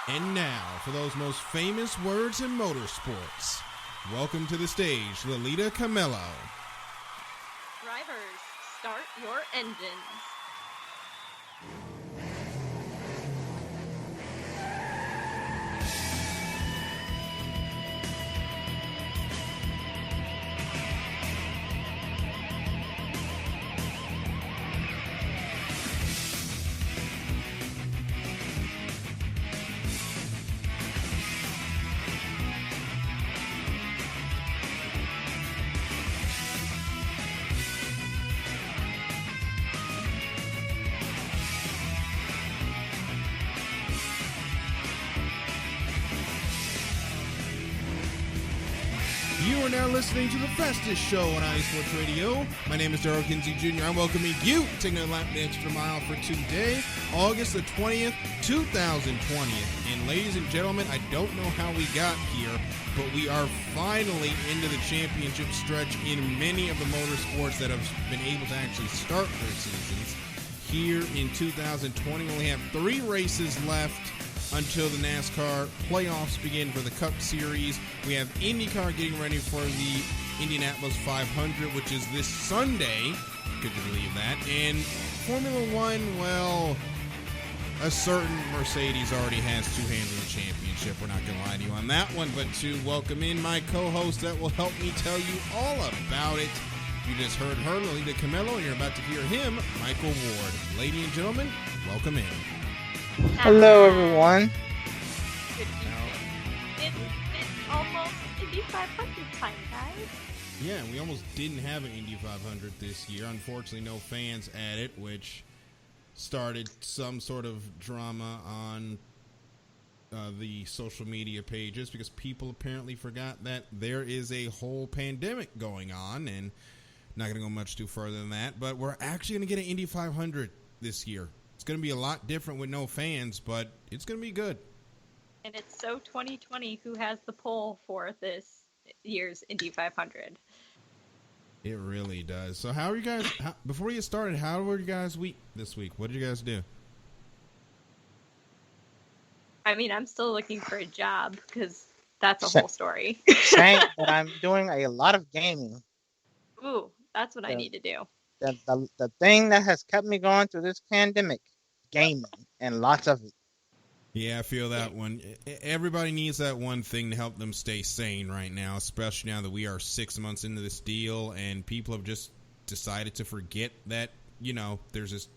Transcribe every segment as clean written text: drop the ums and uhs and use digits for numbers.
And now, for those most famous words in motorsports, welcome to the stage, Lolita Camello. Drivers, start your engines. You are now listening to the fastest show on iSports Radio. My name is Darrell Kinsey Jr. I'm welcoming you, taking a lap the extra mile for today, August the 20th, 2020. And ladies and gentlemen, I don't know how we got here, but we are finally into the championship stretch in many of the motorsports that have been able to actually start their seasons. Here in 2020, we only have 3 races left until the NASCAR playoffs begin for the Cup Series. We have IndyCar getting ready for the Indianapolis 500, which is this Sunday. Could you believe that? And Formula One, well, a certain Mercedes already has 2 hands in the championship. We're not going to lie to you on that one, but to welcome in my co-host that will help me tell you all about it. You just heard her, Lolita Camello, and you're about to hear him, Michael Ward. Ladies and gentlemen, welcome in. Hello, everyone. It's almost Indy 500 time, guys. Yeah, we almost didn't have an Indy 500 this year. Unfortunately, no fans at it, which started some sort of drama on the social media pages because people apparently forgot that there is a whole pandemic going on, and not going to go much too further than that. But we're actually going to get an Indy 500 this year. It's going to be a lot different with no fans, but it's going to be good. And it's so 2020 who has the poll for this year's Indy 500. It really does. So how are you guys, before we get started, how were you guys this week? What did you guys do? I mean, I'm still looking for a job because that's a whole story. Saying that I'm doing a lot of gaming. Ooh, that's what I need to do. The thing that has kept me going through this pandemic, gaming, and lots of it. Yeah, I feel that one. Everybody needs that one thing to help them stay sane right now, especially now that we are 6 months into this deal and people have just decided to forget that, you know, there's this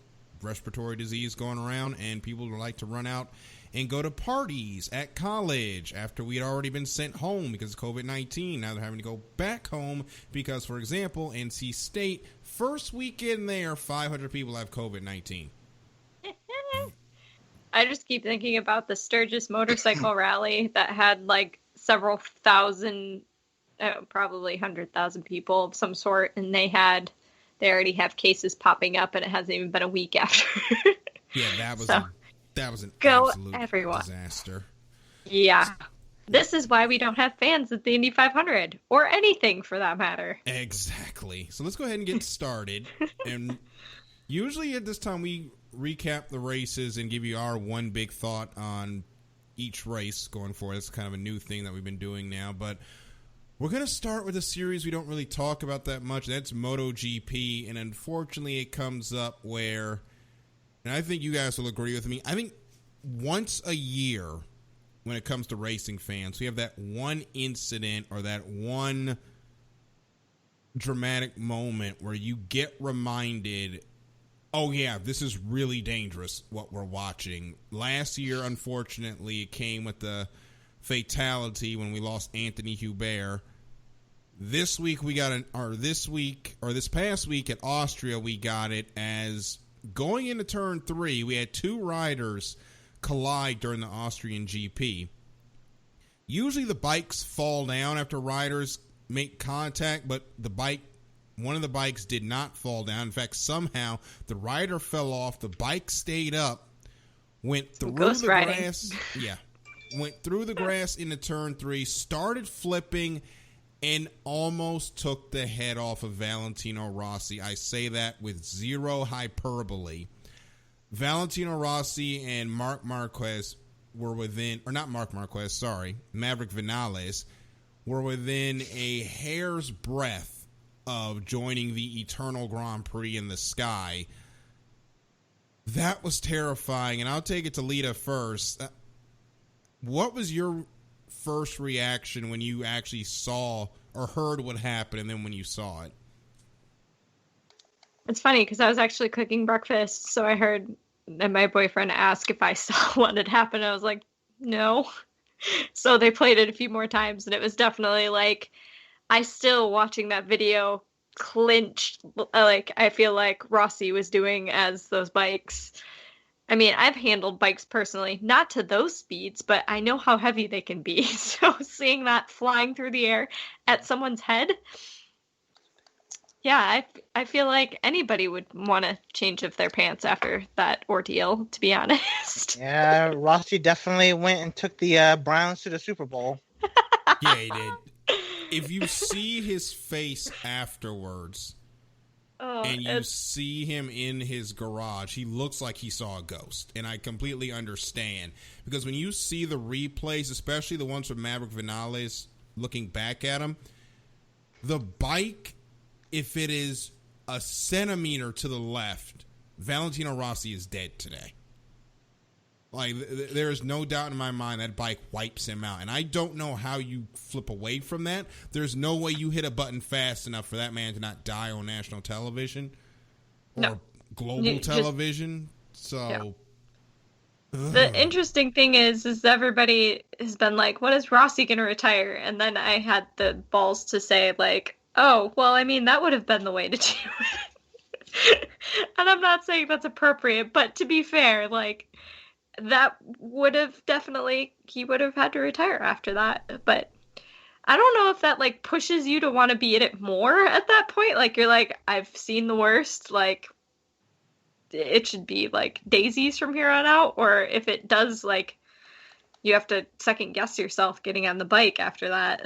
respiratory disease going around and people would like to run out and go to parties at college after we had already been sent home because of COVID-19. Now they're having to go back home because, for example, NC State, first weekend there, 500 people have COVID-19. I just keep thinking about the Sturgis motorcycle rally that had like several thousand, probably 100,000 people of some sort, and they already have cases popping up, and it hasn't even been a week after. Yeah, that was an absolute disaster. Yeah. This is why we don't have fans at the Indy 500, or anything for that matter. Exactly. So let's go ahead and get started. And usually at this time we recap the races and give you our one big thought on each race going forward. It's kind of a new thing that we've been doing now. But we're going to start with a series we don't really talk about that much. That's MotoGP. And unfortunately it comes up where, and I think you guys will agree with me, I think once a year when it comes to racing fans, we have that one incident or that one dramatic moment where you get reminded, oh yeah, this is really dangerous what we're watching. Last year, unfortunately, it came with the fatality when we lost Anthony Hubert. This past week at Austria, we got it as going into turn 3, we had 2 riders collide during the Austrian GP. Usually the bikes fall down after riders make contact, but one of the bikes did not fall down. In fact, somehow the rider fell off, the bike stayed up, went through the grass. Yeah. Went through the grass into turn 3, started flipping, and almost took the head off of Valentino Rossi. I say that with zero hyperbole. Valentino Rossi and Marc Marquez were within, or not Marc Marquez, sorry, Maverick Vinales were within a hair's breadth of joining the Eternal Grand Prix in the sky. That was terrifying, and I'll take it to Lita first. What was your first reaction when you actually saw or heard what happened, and then when you saw it? It's funny because I was actually cooking breakfast, so I heard and my boyfriend asked if I saw what had happened. I was like, no. So they played it a few more times, and it was definitely like, I still watching that video clinched, like I feel like Rossi was doing as those bikes. I mean, I've handled bikes personally, not to those speeds, but I know how heavy they can be. So seeing that flying through the air at someone's head, yeah, I feel like anybody would want to change of their pants after that ordeal, to be honest. Yeah, Rossi definitely went and took the Browns to the Super Bowl. Yeah, he did. If you see his face afterwards, and you see him in his garage, he looks like he saw a ghost. And I completely understand. Because when you see the replays, especially the ones from Maverick Vinales, looking back at him, the bike, if it is a centimeter to the left, Valentino Rossi is dead today. Like, there is no doubt in my mind that bike wipes him out. And I don't know how you flip away from that. There's no way you hit a button fast enough for that man to not die on national television or global television. Yeah. The interesting thing is everybody has been like, what is Rossi going to retire? And then I had the balls to say, like, oh, well, I mean, that would have been the way to do it. And I'm not saying that's appropriate, but to be fair, like, that would have definitely, he would have had to retire after that. But I don't know if that, like, pushes you to want to be in it more at that point. Like, you're like, I've seen the worst, like, it should be, like, daisies from here on out. Or if it does, like, you have to second guess yourself getting on the bike after that.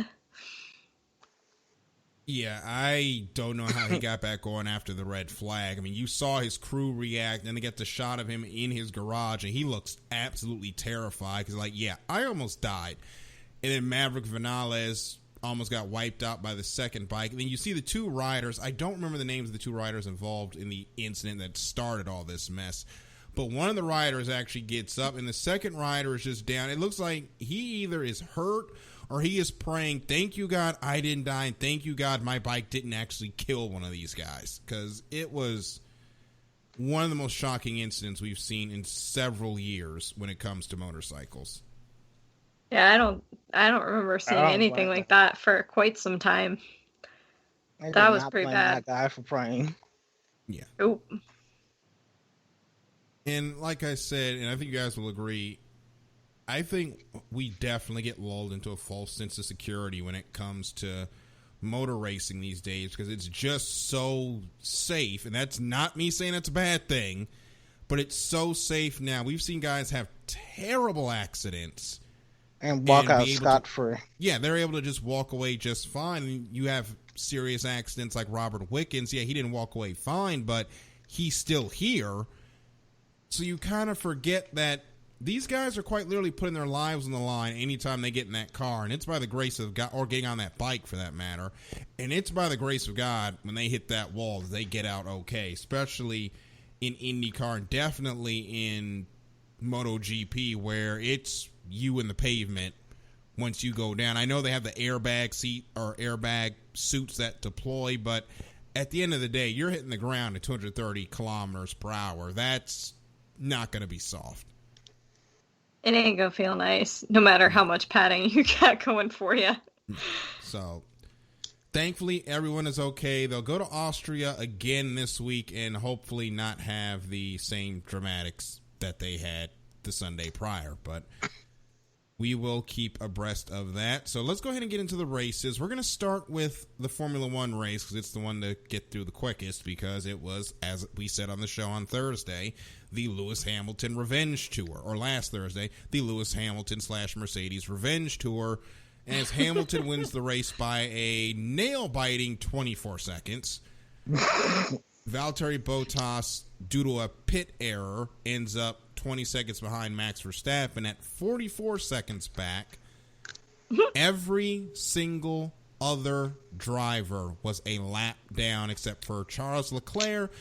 Yeah, I don't know how he got back on after the red flag. I mean, you saw his crew react, and they get the shot of him in his garage, and he looks absolutely terrified because, like, yeah, I almost died. And then Maverick Vinales almost got wiped out by the second bike. And then you see the two riders. I don't remember the names of the two riders involved in the incident that started all this mess. But one of the riders actually gets up, and the second rider is just down. It looks like he either is hurt or he is praying, thank you, God, I didn't die, and thank you, God, my bike didn't actually kill one of these guys. Because it was one of the most shocking incidents we've seen in several years when it comes to motorcycles. Yeah, I don't remember seeing anything like that for quite some time. That was pretty bad. That guy for praying. Yeah. Oh. And like I said, and I think you guys will agree, I think we definitely get lulled into a false sense of security when it comes to motor racing these days because it's just so safe. And that's not me saying that's a bad thing, but it's so safe now. We've seen guys have terrible accidents and walk out scot-free. Yeah, they're able to just walk away just fine. And you have serious accidents like Robert Wickens. Yeah, he didn't walk away fine, but he's still here. So you kind of forget that these guys are quite literally putting their lives on the line anytime they get in that car, and it's by the grace of God, or getting on that bike for that matter, and it's by the grace of God when they hit that wall that they get out okay, especially in IndyCar and definitely in MotoGP where it's you and the pavement once you go down. I know they have the airbag suits that deploy, but at the end of the day, you're hitting the ground at 230 kilometers per hour. That's not going to be soft. It ain't gonna feel nice, no matter how much padding you got going for you. So, thankfully, everyone is okay. They'll go to Austria again this week and hopefully not have the same dramatics that they had the Sunday prior. But we will keep abreast of that. So, let's go ahead and get into the races. We're going to start with the Formula One race because it's the one to get through the quickest because it was, as we said on the show on Thursday, the Lewis Hamilton Revenge Tour, or last Thursday, the Lewis Hamilton / Mercedes Revenge Tour, as Hamilton wins the race by a nail-biting 24 seconds. Valtteri Bottas, due to a pit error, ends up 20 seconds behind Max Verstappen. At 44 seconds back, every single other driver was a lap down except for Charles Leclerc,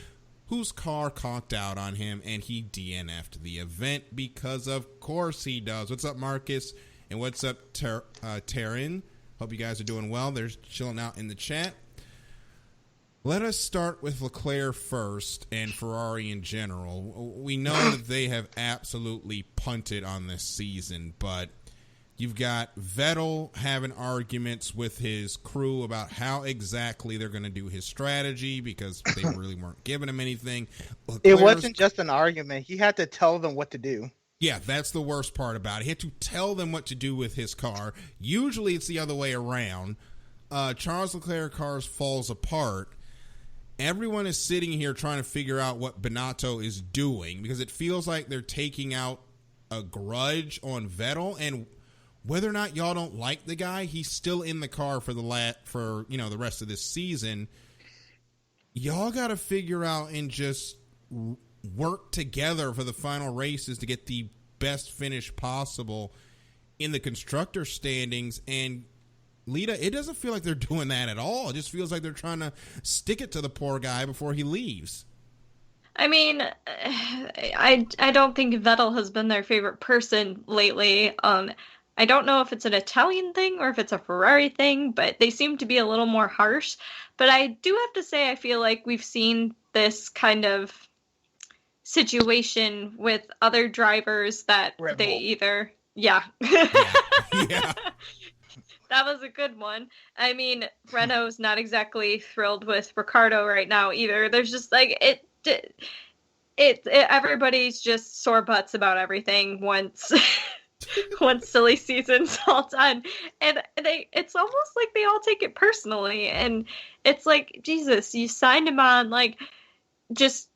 whose car conked out on him, and he DNF'd the event because of course he does. What's up, Marcus? And what's up, Taryn? Hope you guys are doing well. They're chilling out in the chat. Let us start with Leclerc first and Ferrari in general. We know that they have absolutely punted on this season, but you've got Vettel having arguments with his crew about how exactly they're going to do his strategy because they really weren't giving him anything. It wasn't just an argument. He had to tell them what to do. Yeah, that's the worst part about it. He had to tell them what to do with his car. Usually it's the other way around. Charles Leclerc's car falls apart. Everyone is sitting here trying to figure out what Binotto is doing because it feels like they're taking out a grudge on Vettel, and whether or not y'all don't like the guy, he's still in the car for the rest of this season. Y'all got to figure out and just work together for the final races to get the best finish possible in the constructor standings. And Lita, it doesn't feel like they're doing that at all. It just feels like they're trying to stick it to the poor guy before he leaves. I mean, I don't think Vettel has been their favorite person lately. I don't know if it's an Italian thing or if it's a Ferrari thing, but they seem to be a little more harsh. But I do have to say, I feel like we've seen this kind of situation with other drivers that Red they Bull. either, yeah. Yeah. That was a good one. I mean, Renault's not exactly thrilled with Ricardo right now either. There's just like everybody's just sore butts about everything once silly season's all done, and it's almost like they all take it personally, and it's like, Jesus, you signed him on, like, just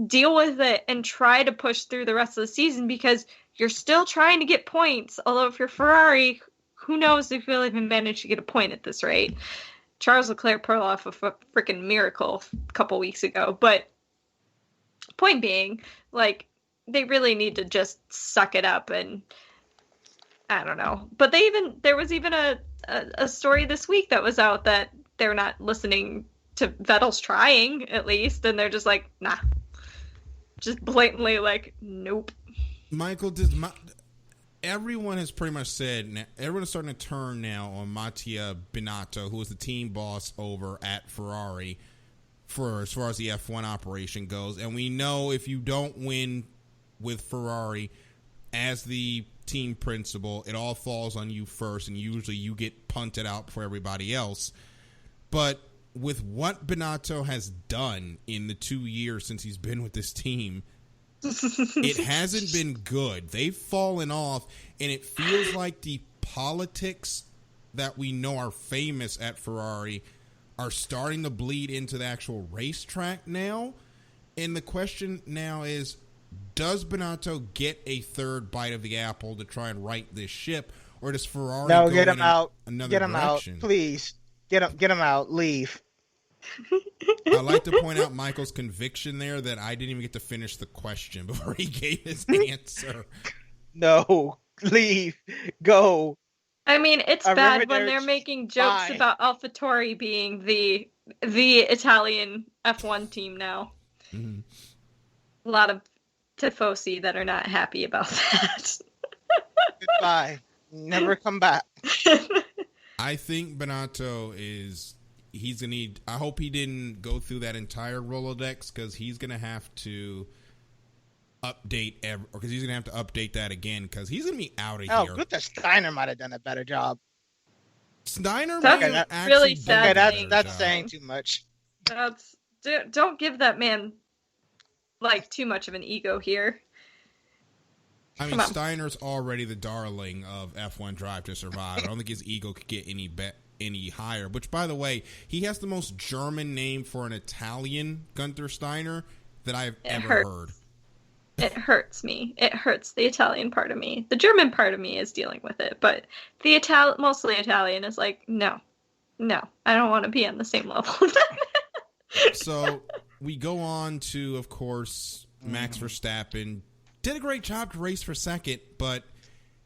deal with it and try to push through the rest of the season because you're still trying to get points. Although if you're Ferrari, who knows if you'll even manage to get a point at this rate. Charles Leclerc pulled off a freaking miracle a couple weeks ago. But point being, like, they really need to just suck it up, and I don't know. But there was even a story this week that was out that they're not listening to Vettel's trying, at least, and they're just like, nah. Just blatantly like, nope. Michael, everyone has pretty much said, everyone is starting to turn now on Mattia Binotto, who is the team boss over at Ferrari for as far as the F1 operation goes. And we know if you don't win with Ferrari as the team principal, it all falls on you first, and usually you get punted out for everybody else. But with what Binotto has done in the 2 years since he's been with this team, it hasn't been good. They've fallen off, and it feels like the politics that we know are famous at Ferrari are starting to bleed into the actual racetrack now. And the question now is, does Binotto get a third bite of the apple to try and right this ship, or does Ferrari go get him in out. another Get him direction? out, please. Get him out. Leave. I'd like to point out Michael's conviction there that I didn't even get to finish the question before he gave his answer. No, leave. Go. I mean, it's bad when they're Arrivederci. making jokes Bye. about AlphaTauri being the Italian F1 team now. Mm-hmm. A lot of tifosi that are not happy about that. Goodbye. Never come back. I think Binotto he's going to need, I hope he didn't go through that entire Rolodex, because he's going to have to update, because he's going to have to update that again, because he's going to be out of here. Gunther Steiner might have done a better job. Steiner That's might have really actually done sad. a Okay, better that's job. saying too much. Don't give that man like too much of an ego here. I mean, Come on. Steiner's already the darling of F1 Drive to Survive. I don't think his ego could get any higher. Which, by the way, he has the most German name for an Italian Gunther Steiner that I've ever heard. It hurts me. It hurts the Italian part of me. The German part of me is dealing with it, but the mostly Italian is like, no, I don't want to be on the same level of that. So we go on to, of course, Max Verstappen did a great job to race for second, but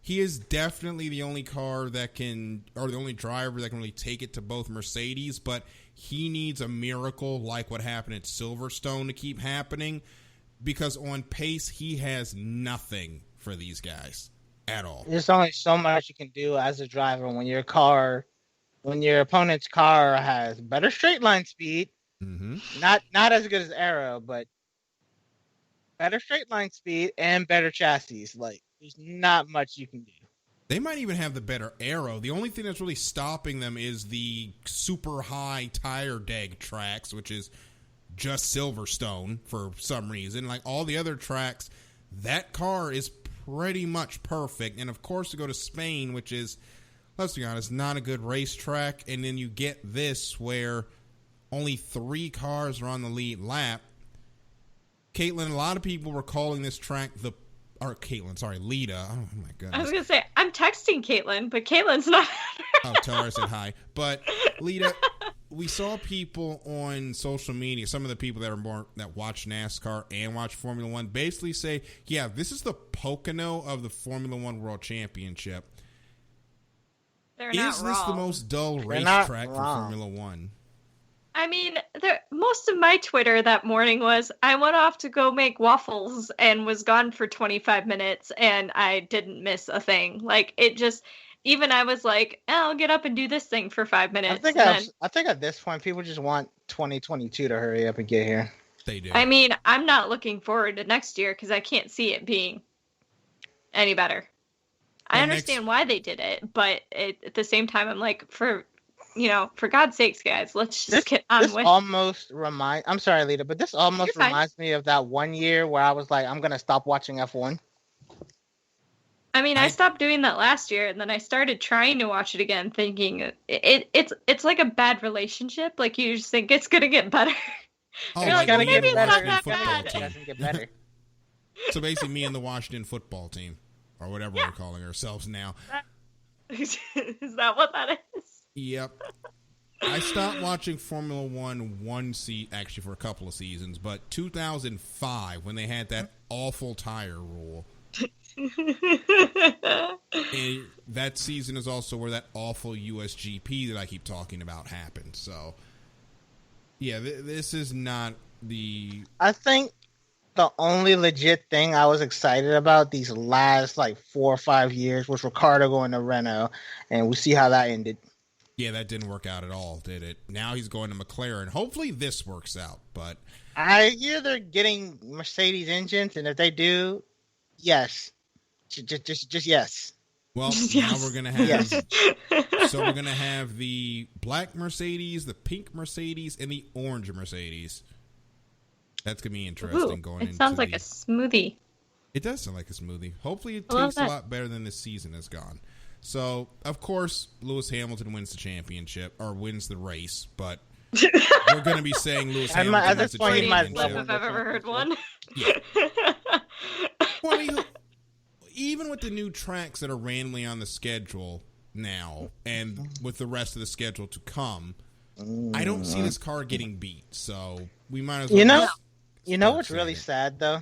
he is definitely the only car that can, or the only driver that can really take it to both Mercedes, but he needs a miracle like what happened at Silverstone to keep happening, because on pace, he has nothing for these guys at all. There's only so much you can do as a driver when your opponent's car has better straight line speed, not as good as Arrow, but better straight line speed and better chassis. Like, there's not much you can do. They might even have the better Arrow. The only thing that's really stopping them is the super high tire deg tracks, which is just Silverstone for some reason. Like all the other tracks, that car is pretty much perfect. And of course, to go to Spain, which is, let's be honest, not a good racetrack. And then you get this where only 3 cars are on the lead lap. Caitlin, a lot of people were calling this track Lita. Oh my goodness. I was going to say, I'm texting Caitlin, but Caitlin's not. Oh, tell her I said hi. But Lita, we saw people on social media, some of the people that watch NASCAR and watch Formula One, basically say, yeah, this is the Pocono of the Formula One World Championship. They're not Is this wrong. the most dull racetrack for Formula One? I mean, most of my Twitter that morning was, I went off to go make waffles and was gone for 25 minutes and I didn't miss a thing. Like, it just, even I was like, I'll get up and do this thing for 5 minutes. I think at this point, people just want 2022 to hurry up and get here. They do. I mean, I'm not looking forward to next year because I can't see it being any better. I understand why they did it, but at the same time, I'm like, for God's sakes, guys, let's just get on with it. I'm sorry, Lita, but this almost reminds me of that one year where I was like, I'm going to stop watching F1. I mean, I stopped doing that last year, and then I started trying to watch it again, thinking it's like a bad relationship. Like, you just think it's going to get better. Oh, you're like, well, maybe it's not that bad. It doesn't get better. So basically, me and the Washington football team, or whatever we're calling ourselves now. Is that what that is? Yep. I stopped watching Formula One actually for a couple of seasons, but 2005 when they had that awful tire rule. And that season is also where that awful USGP that I keep talking about happened. So, yeah, this is not the... I think the only legit thing I was excited about these last, 4 or 5 years was Ricciardo going to Renault, and we see how that ended. Yeah, that didn't work out at all, did it? Now he's going to McLaren. Hopefully this works out, but... I hear they're getting Mercedes engines, and if they do, yes. Just yes. Well, Just now yes. we're going to have... Yes. So we're going to have the black Mercedes, the pink Mercedes, and the orange Mercedes. That's going to be interesting going into it sounds like a smoothie. It does sound like a smoothie. Hopefully it tastes a lot better than this season has gone. So, of course, Lewis Hamilton wins the championship, or wins the race, but we're going to be saying Lewis Hamilton wins the championship. If I've ever heard one. Yeah. Well, I mean, even with the new tracks that are randomly on the schedule now, and with the rest of the schedule to come, I don't see this car getting beat, so we might as well... You know what's really sad, though?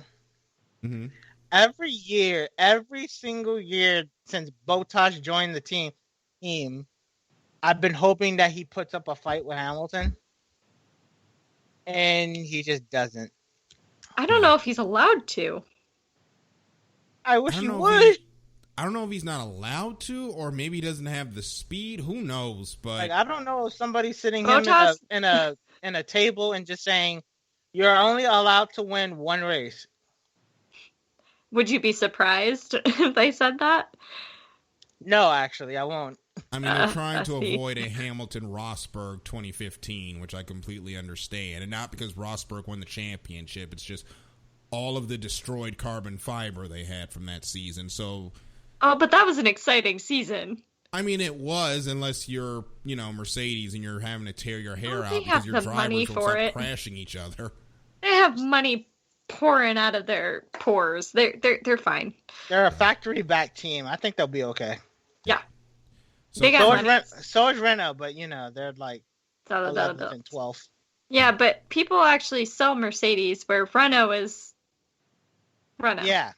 Mm-hmm. Every single year since Bottas joined the team, I've been hoping that he puts up a fight with Hamilton, and he just doesn't. I don't know if he's allowed to. I wish he would. I don't know if he's not allowed to, or maybe he doesn't have the speed. Who knows? But I don't know if somebody's sitting him in a table and just saying, "You're only allowed to win one race." Would you be surprised if they said that? No, actually, I won't. I mean, they're trying to avoid a Hamilton-Rosberg 2015, which I completely understand. And not because Rosberg won the championship. It's just all of the destroyed carbon fiber they had from that season. So, oh, but that was an exciting season. I mean, it was, unless you're, Mercedes and you're having to tear your hair out because your money drivers will start crashing each other. They have money pouring out of their pores. They're fine. They're a factory-backed team. I think they'll be okay. Yeah. So, they got money. So is Renault, but, they're like 11th and 12th. Yeah, but people actually sell Mercedes where Renault is Renault. Yeah.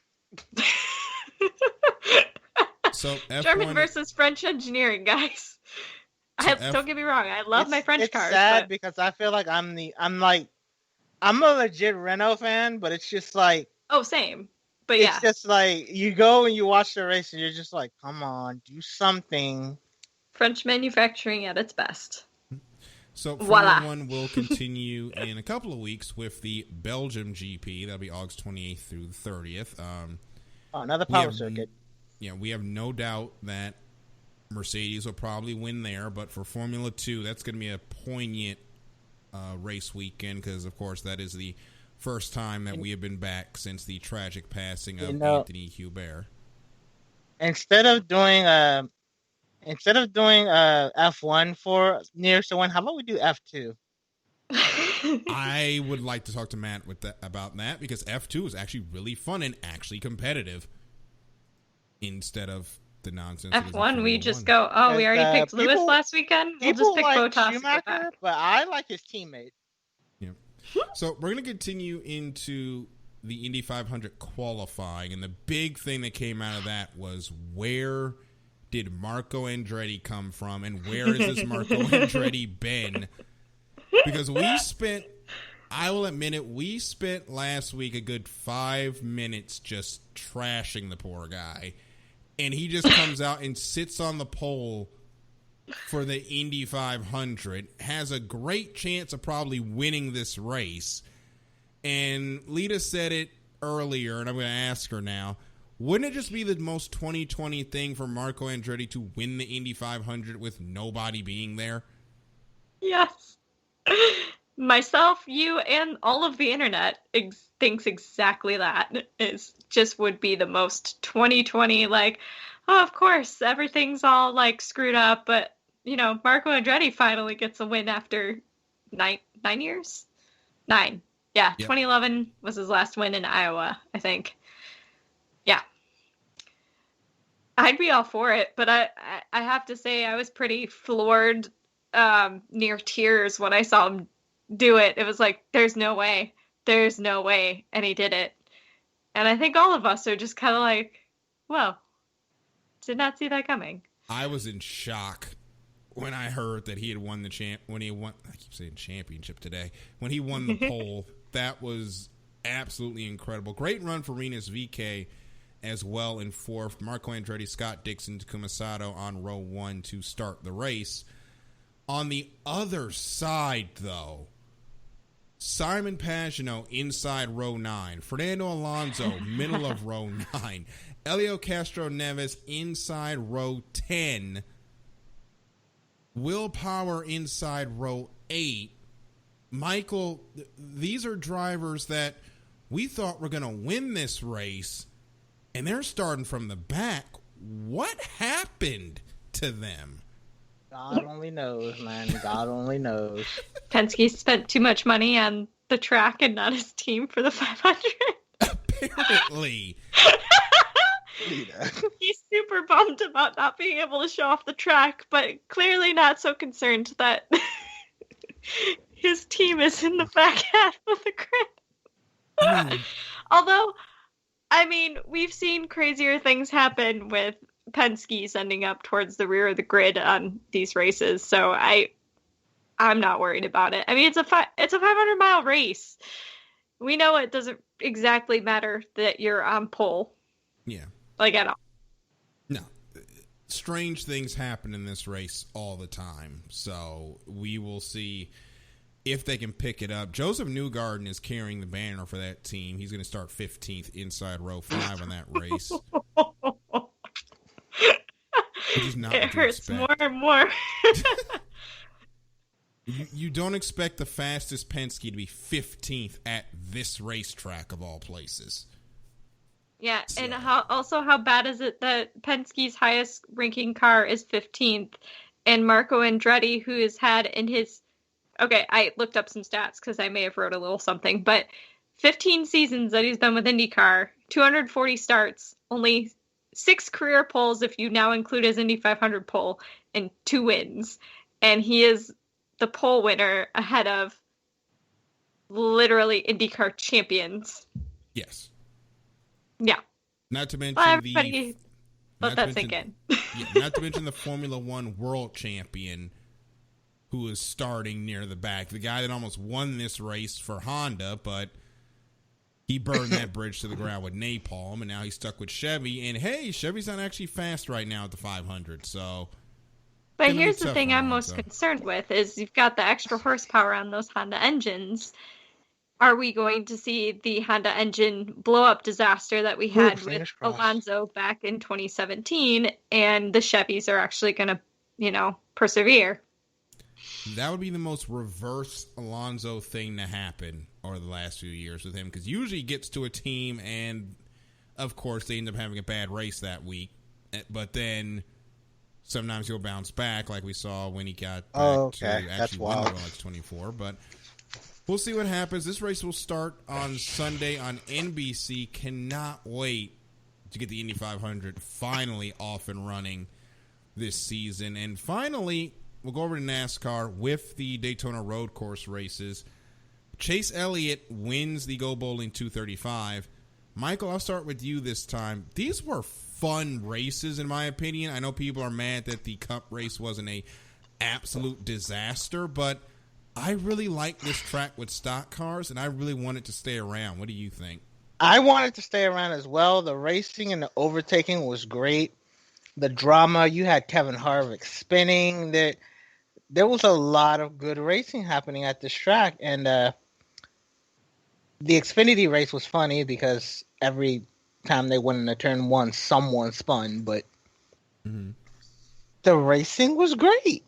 So F1, German versus French engineering, guys. Don't get me wrong. I love my French cars. It's sad because I feel like I'm a legit Renault fan, but it's just like, oh, same. But it's just like you go and you watch the race and you're just like, come on, do something. French manufacturing at its best. So Formula One will continue in a couple of weeks with the Belgium GP. That'll be August 28th through the 30th. Another power circuit. Yeah, we have no doubt that Mercedes will probably win there, but for Formula 2, that's going to be a poignant race weekend because, of course, that is the first time that we have been back since the tragic passing of Anthony Hubert. Instead of doing F1 for nearest to win, how about we do F2? I would like to talk to Matt about that because F2 is actually really fun and actually competitive instead of the nonsense. F1, we just go, we already picked Lewis last weekend. We'll just pick Bottas. Schumacher, but I like his teammate. Yeah. So we're going to continue into the Indy 500 qualifying, and the big thing that came out of that was where did Marco Andretti come from, and where has this Marco Andretti been? Because I will admit it, we spent last week a good 5 minutes just trashing the poor guy. And he just comes out and sits on the pole for the Indy 500, has a great chance of probably winning this race. And Lita said it earlier, and I'm going to ask her now. Wouldn't it just be the most 2020 thing for Marco Andretti to win the Indy 500 with nobody being there? Yes. Myself, you, and all of the internet thinks exactly that. Would be the most 2020, like, oh, of course, everything's all, like, screwed up, but, Marco Andretti finally gets a win after 9 years? 9. Yeah, yep. 2011 was his last win in Iowa, I think. Yeah. I'd be all for it, but I have to say I was pretty floored, near tears when I saw him do it. It was like, there's no way, and he did it. And I think all of us are just kind of like, well, did not see that coming. I was in shock when I heard that he had won I keep saying championship today. When he won the pole, that was absolutely incredible. Great run for Rinus VeeKay as well in fourth. Marco Andretti, Scott Dixon, Takuma Sato on row 1 to start the race. On the other side, though, Simon Pagenaud inside row 9. Fernando Alonso, middle of row 9. Helio Castro-Neves inside row 10. Will Power inside row 8. Michael, these are drivers that we thought were going to win this race, and they're starting from the back. What happened to them? God only knows, man. God only knows. Penske spent too much money on the track and not his team for the 500. Apparently. He's super bummed about not being able to show off the track, but clearly not so concerned that his team is in the back half of the grid. Although, I mean, we've seen crazier things happen with Penske's ending up towards the rear of the grid on these races, so I'm not worried about it. I mean, it's a 500-mile race. We know it doesn't exactly matter that you're on pole. Yeah. Like, at all. No. Strange things happen in this race all the time, so we will see if they can pick it up. Joseph Newgarden is carrying the banner for that team. He's going to start 15th inside row 5 on that race. It hurts more and more. You don't expect the fastest Penske to be 15th at this racetrack of all places. Yeah, so. And how bad is it that Penske's highest ranking car is 15th, and Marco Andretti, who has had in his... Okay, I looked up some stats because I may have wrote a little something, but 15 seasons that he's been with IndyCar, 240 starts, only 6 career poles if you now include his Indy 500 pole, and 2 wins. And he is the pole winner ahead of literally IndyCar champions. Yes. Yeah. Not to mention everybody let that sink in. Not to mention the Formula One world champion who is starting near the back. The guy that almost won this race for Honda, but he burned that bridge to the ground with napalm, and now he's stuck with Chevy. And, hey, Chevy's not actually fast right now at the 500, so... But here's the thing I'm most concerned with is you've got the extra horsepower on those Honda engines. Are we going to see the Honda engine blow-up disaster that we had with Alonso back in 2017, and the Chevys are actually going to, persevere? That would be the most reverse Alonso thing to happen over the last few years with him, because usually he gets to a team and, of course, they end up having a bad race that week. But then sometimes he'll bounce back, like we saw when he got back to actually win the Rolex 24. But we'll see what happens. This race will start on Sunday on NBC. Cannot wait to get the Indy 500 finally off and running this season. And finally, we'll go over to NASCAR with the Daytona Road Course races. Chase Elliott wins the Go Bowling 235. Michael, I'll start with you this time. These were fun races, in my opinion. I know people are mad that the Cup race wasn't a absolute disaster, but I really like this track with stock cars, and I really want it to stay around. What do you think? I want it to stay around as well. The racing and the overtaking was great. The drama, you had Kevin Harvick spinning. There was a lot of good racing happening at this track, and the Xfinity race was funny because every time they went into turn one, someone spun, but the racing was great.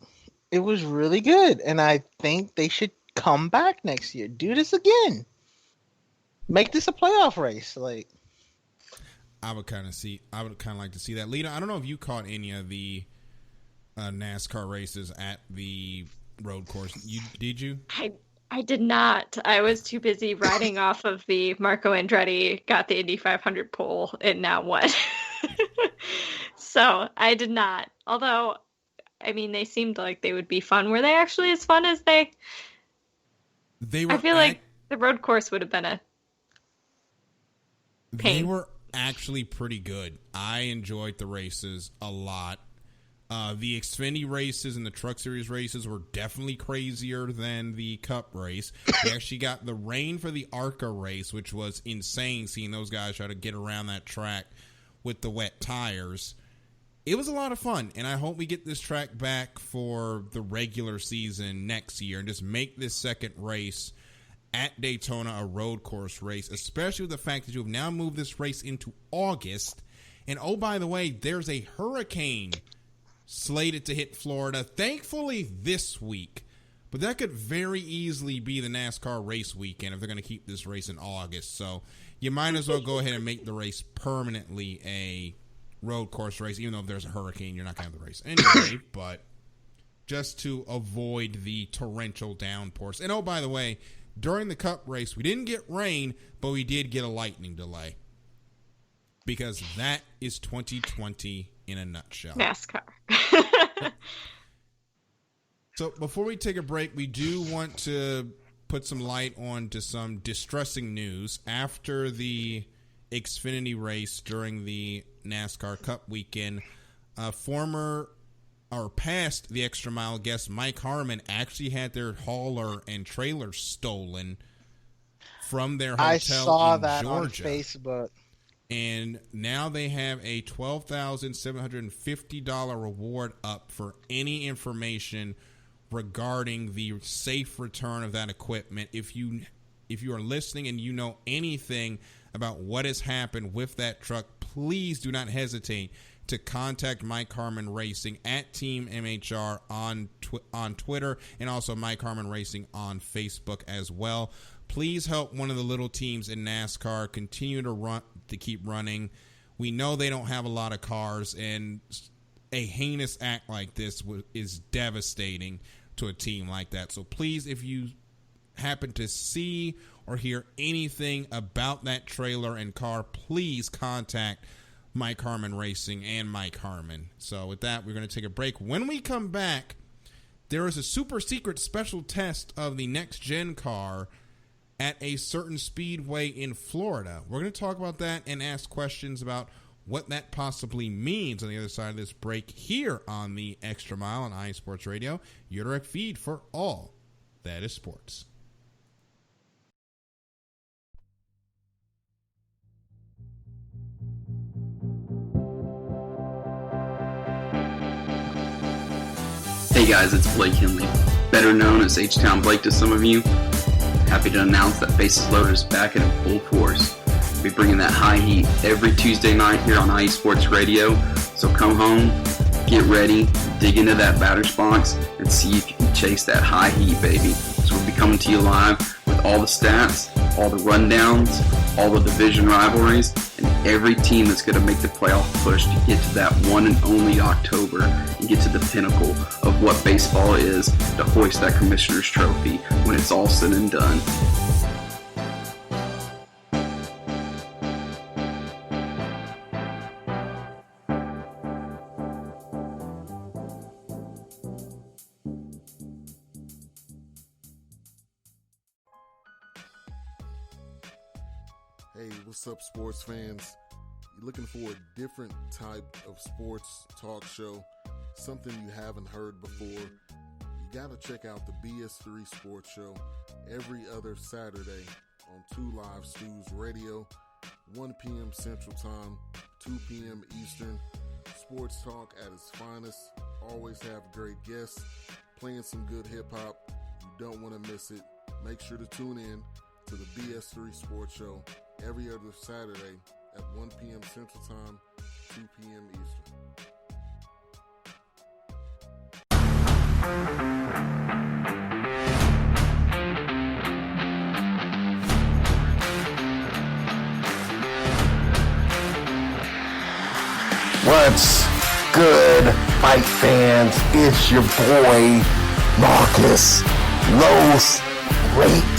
It was really good, and I think they should come back next year. Do this again. Make this a playoff race. I would kind of like to see that. Lita, I don't know if you caught any of the NASCAR races at the road course. Did you? I did not. I was too busy riding off of the Marco Andretti, got the Indy 500 pole, and now what? So I did not. Although, I mean, they seemed like they would be fun. Were they actually as fun as they were? I feel like the road course would have been a pain. They were actually pretty good. I enjoyed the races a lot. The Xfinity races and the Truck Series races were definitely crazier than the Cup race. We actually got the rain for the ARCA race, which was insane, seeing those guys try to get around that track with the wet tires. It was a lot of fun, and I hope we get this track back for the regular season next year and just make this second race at Daytona a road course race, especially with the fact that you have now moved this race into August. And, oh, by the way, there's a hurricane slated to hit Florida, thankfully this week. But that could very easily be the NASCAR race weekend if they're going to keep this race in August. So you might as well go ahead and make the race permanently a road course race, even though if there's a hurricane, you're not going to have the race anyway. But just to avoid the torrential downpours. And, oh, by the way, during the Cup race, we didn't get rain, but we did get a lightning delay. Because that is 2020 in a nutshell. NASCAR. So before we take a break, we do want to put some light on to some distressing news. After the Xfinity race during the NASCAR Cup weekend, past the Extra Mile guest Mike Harmon actually had their hauler and trailer stolen from their hotel in Georgia. I saw that on Facebook. And now they have a $12,750 reward up for any information regarding the safe return of that equipment. If you are listening and you know anything about what has happened with that truck, please do not hesitate to contact Mike Harmon Racing at Team MHR on Twitter, and also Mike Harmon Racing on Facebook as well. Please help one of the little teams in NASCAR continue to keep running. We know they don't have a lot of cars, and a heinous act like this is devastating to a team like that. So please, if you happen to see or hear anything about that trailer and car, please contact Mike Harmon Racing and Mike Harmon. So with that, we're going to take a break. When we come back, there is a super secret special test of the next gen car at a certain speedway in Florida. We're going to talk about that and ask questions about what that possibly means on the other side of this break here on the Extra Mile on iSports Radio, your direct feed for all that is sports. Hey guys, it's Blake Henley, better known as H-Town Blake to some of you. Happy to announce that Bases Loaded is back in full force. We'll be bringing that high heat every Tuesday night here on iSports Radio. So come home, get ready, dig into that batter's box, and see if you can chase that high heat, baby. So we'll be coming to you live with all the stats, all the rundowns, all the division rivalries, and every team that's going to make the playoff push to get to that one and only October and get to the pinnacle of what baseball is to hoist that Commissioner's Trophy when it's all said and done. Hey, what's up, sports fans? You're looking for a different type of sports talk show, something you haven't heard before? You got to check out the BS3 Sports Show every other Saturday on 2 Live Stews Radio, 1 p.m. Central Time, 2 p.m. Eastern. Sports talk at its finest. Always have great guests, playing some good hip-hop. You don't want to miss it. Make sure to tune in to the BS3 Sports Show every other Saturday at 1 p.m. Central Time, 2 p.m. Eastern. What's good, fight fans? It's your boy, Marcus Los Great.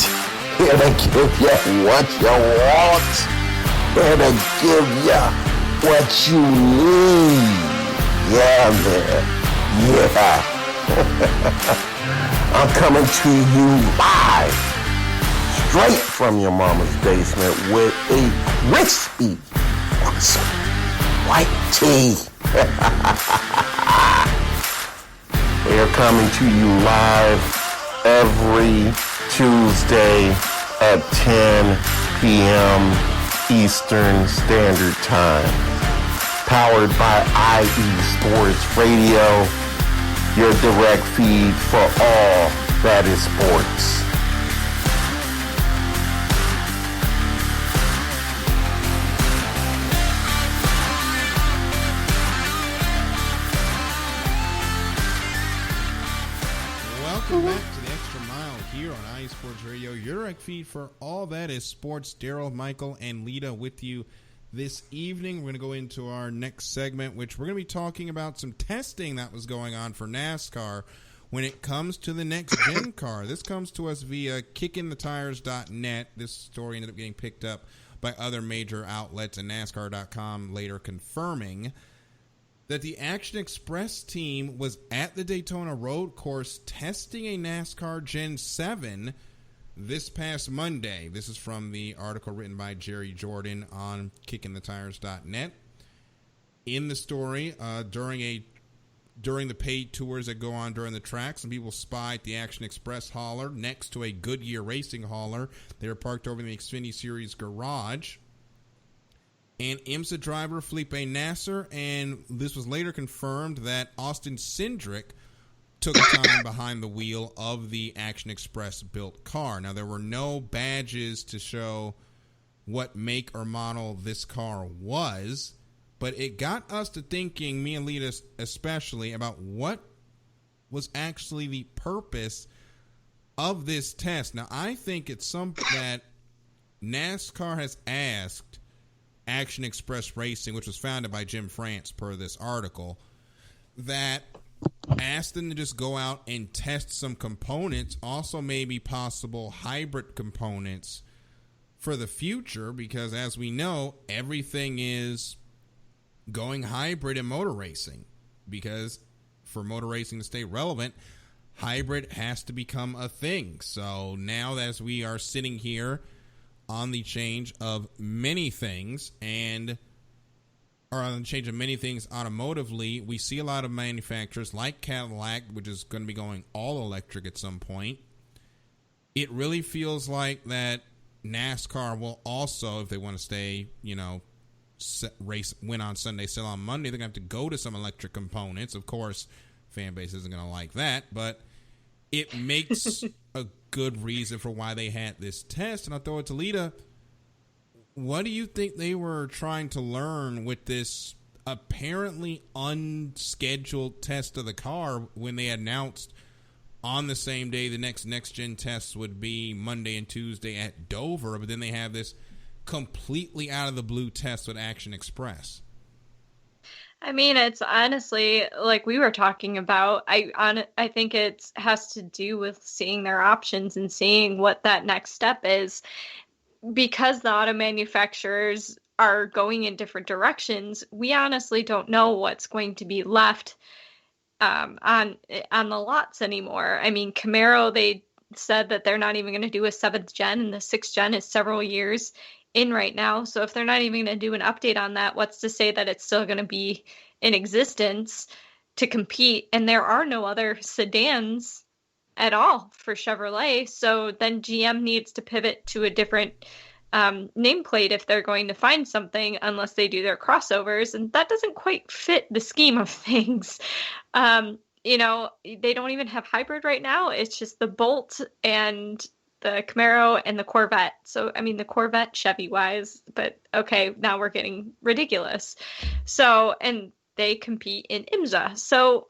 Here to give you what you want. Here to give you what you need. Yeah, man. Yeah. I'm coming to you live, straight from your mama's basement with a crispy, awesome white tea. We are coming to you live every Tuesday at 10 p.m. Eastern Standard Time. Powered by IE Sports Radio, your direct feed for all that is sports. Welcome back to the Extra Mile here on iSports Radio, your direct feed for all that is sports. Daryl, Michael, and Lita with you this evening. We're going to go into our next segment, which we're going to be talking about some testing that was going on for NASCAR when it comes to the next gen car. This comes to us via kickingetires.net. This story ended up getting picked up by other major outlets, and NASCAR.com later confirming that the Action Express team was at the Daytona Road Course testing a NASCAR Gen 7 this past Monday. This is from the article written by Jerry Jordan on kickingetires.net. In the story, during the paid tours that go on during the track, some people spied the Action Express hauler next to a Goodyear Racing hauler. They were parked over in the Xfinity Series garage. And IMSA driver Felipe Nasser, and this was later confirmed that Austin Cindric took time behind the wheel of the Action Express built car. Now, there were no badges to show what make or model this car was, but it got us to thinking, me and Lita especially, about what was actually the purpose of this test. Now, I think it's something that NASCAR has asked Action Express Racing, which was founded by Jim France per this article, that asked them to just go out and test some components, also maybe possible hybrid components for the future, because as we know, everything is going hybrid in motor racing, because for motor racing to stay relevant, hybrid has to become a thing. So now as we are sitting here on the change of many things automotively, we see a lot of manufacturers like Cadillac, which is going to be going all electric at some point. It really feels like that NASCAR will also, if they want to stay, race, win on Sunday, sell on Monday, they're going to have to go to some electric components. Of course, fan base isn't going to like that, but it makes a good reason for why they had this test. And I'll throw it to Lita. What do you think they were trying to learn with this apparently unscheduled test of the car when they announced on the same day the next-gen tests would be Monday and Tuesday at Dover, but then they have this completely out-of-the-blue test with Action Express? I mean, it's honestly, like we were talking about, I think it has to do with seeing their options and seeing what that next step is. Because the auto manufacturers are going in different directions, we honestly don't know what's going to be left on the lots anymore. I mean, Camaro, they said that they're not even going to do a 7th gen, and the 6th gen is several years in right now. So if they're not even going to do an update on that, what's to say that it's still going to be in existence to compete? And there are no other sedans at all for Chevrolet. So then GM needs to pivot to a different nameplate if they're going to find something, unless they do their crossovers. And that doesn't quite fit the scheme of things. They don't even have hybrid right now. It's just the Bolt and the Camaro and the Corvette. So, I mean, the Corvette Chevy-wise, but okay, now we're getting ridiculous. So, and they compete in IMSA. So